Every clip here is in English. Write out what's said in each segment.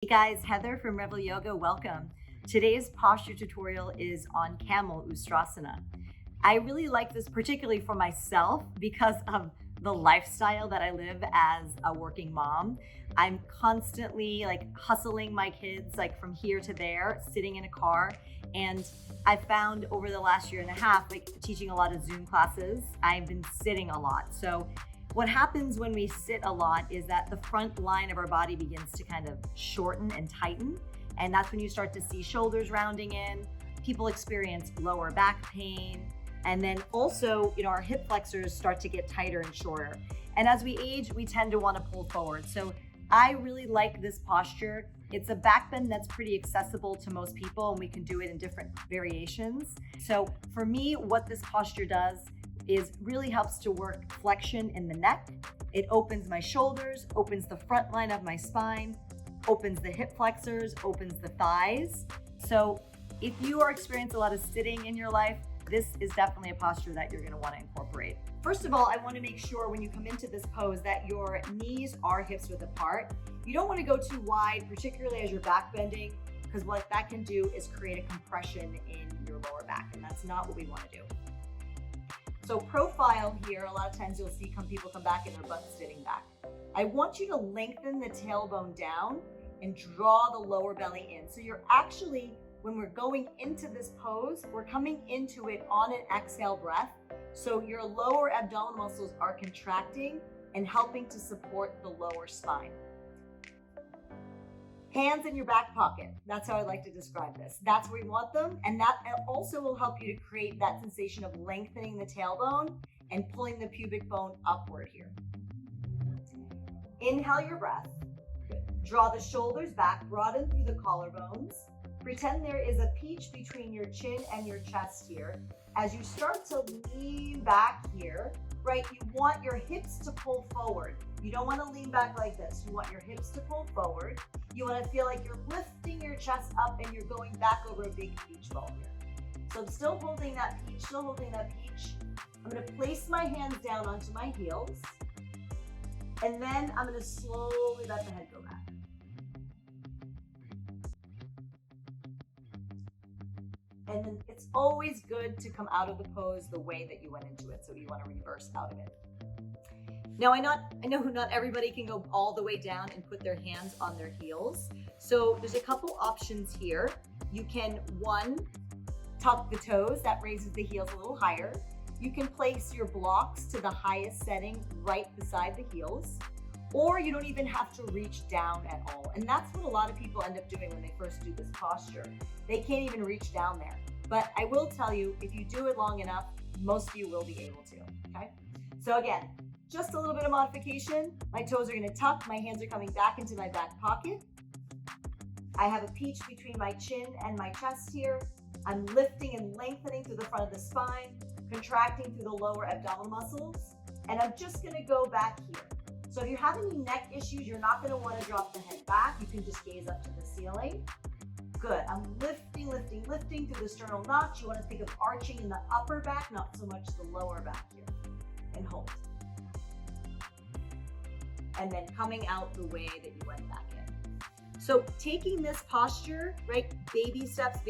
Hey guys, Heather from Revel Yoga, welcome. Today's posture tutorial is on Camel Ustrasana. I really like this particularly for myself because of the lifestyle that I live as a working mom. I'm constantly hustling my kids from here to there, sitting in a car. And I found over the last year and a half, teaching a lot of Zoom classes, I've been sitting a lot. So what happens when we sit a lot is that the front line of our body begins to kind of shorten and tighten. And that's when you start to see shoulders rounding in. People experience lower back pain. And then also, our hip flexors start to get tighter and shorter. And as we age, we tend to want to pull forward. So I really like this posture. It's a back bend that's pretty accessible to most people, and we can do it in different variations. So for me, what this posture does is really helps to work flexion in the neck. It opens my shoulders, opens the front line of my spine, opens the hip flexors, opens the thighs. So if you are experiencing a lot of sitting in your life, this is definitely a posture that you're going to want to incorporate. First of all, I want to make sure when you come into this pose that your knees are hips width apart. You don't want to go too wide, particularly as you're back bending, because what that can do is create a compression in your lower back, and that's not what we want to do. So profile here, a lot of times you'll see people come back and their butt's sitting back. I want you to lengthen the tailbone down and draw the lower belly in. So you're actually, when we're going into this pose, we're coming into it on an exhale breath. So your lower abdominal muscles are contracting and helping to support the lower spine. Hands in your back pocket. That's how I like to describe this. That's where you want them. And that also will help you to create that sensation of lengthening the tailbone and pulling the pubic bone upward here. Inhale your breath. Draw the shoulders back, broaden through the collarbones. Pretend there is a peach between your chin and your chest here. As you start to lean back here, right, you want your hips to pull forward. You don't want to lean back like this. You want your hips to pull forward. You want to feel like you're lifting your chest up and you're going back over a big peach ball here. So I'm still holding that peach, I'm going to place my hands down onto my heels. And then I'm going to slowly let the head go back. And then it's always good to come out of the pose the way that you went into it. So you want to reverse out of it. Now, I know not everybody can go all the way down and put their hands on their heels. So there's a couple options here. You can, one, tuck the toes. That raises the heels a little higher. You can place your blocks to the highest setting right beside the heels. Or you don't even have to reach down at all. And that's what a lot of people end up doing when they first do this posture. They can't even reach down there. But I will tell you, if you do it long enough, most of you will be able to, okay? So again, just a little bit of modification. My toes are gonna tuck, my hands are coming back into my back pocket. I have a peach between my chin and my chest here. I'm lifting and lengthening through the front of the spine, contracting through the lower abdominal muscles, and I'm just gonna go back here. So if you're having any neck issues, you're not gonna wanna drop the head back. You can just gaze up to the ceiling. Good, I'm lifting through the sternal notch. You wanna think of arching in the upper back, not so much the lower back here. And hold. And then coming out the way that you went back in. So taking this posture, right, baby steps,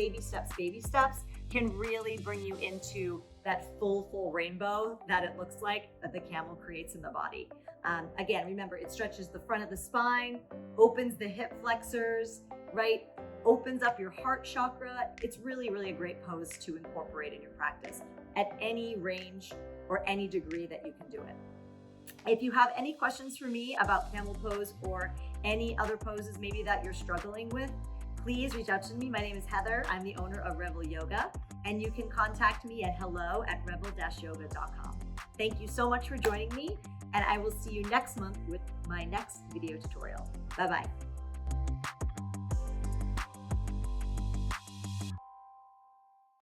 can really bring you into that full rainbow that it looks like that the camel creates in the body. Again, remember, it stretches the front of the spine, opens the hip flexors, right? Opens up your heart chakra. It's really a great pose to incorporate in your practice at any range or any degree that you can do it. If you have any questions for me about camel pose or any other poses maybe that you're struggling with, please reach out to me. My name is Heather. I'm the owner of Revel Yoga, and you can contact me at hello@revel-yoga.com. Thank you so much for joining me, and I will see you next month with my next video tutorial. Bye-bye.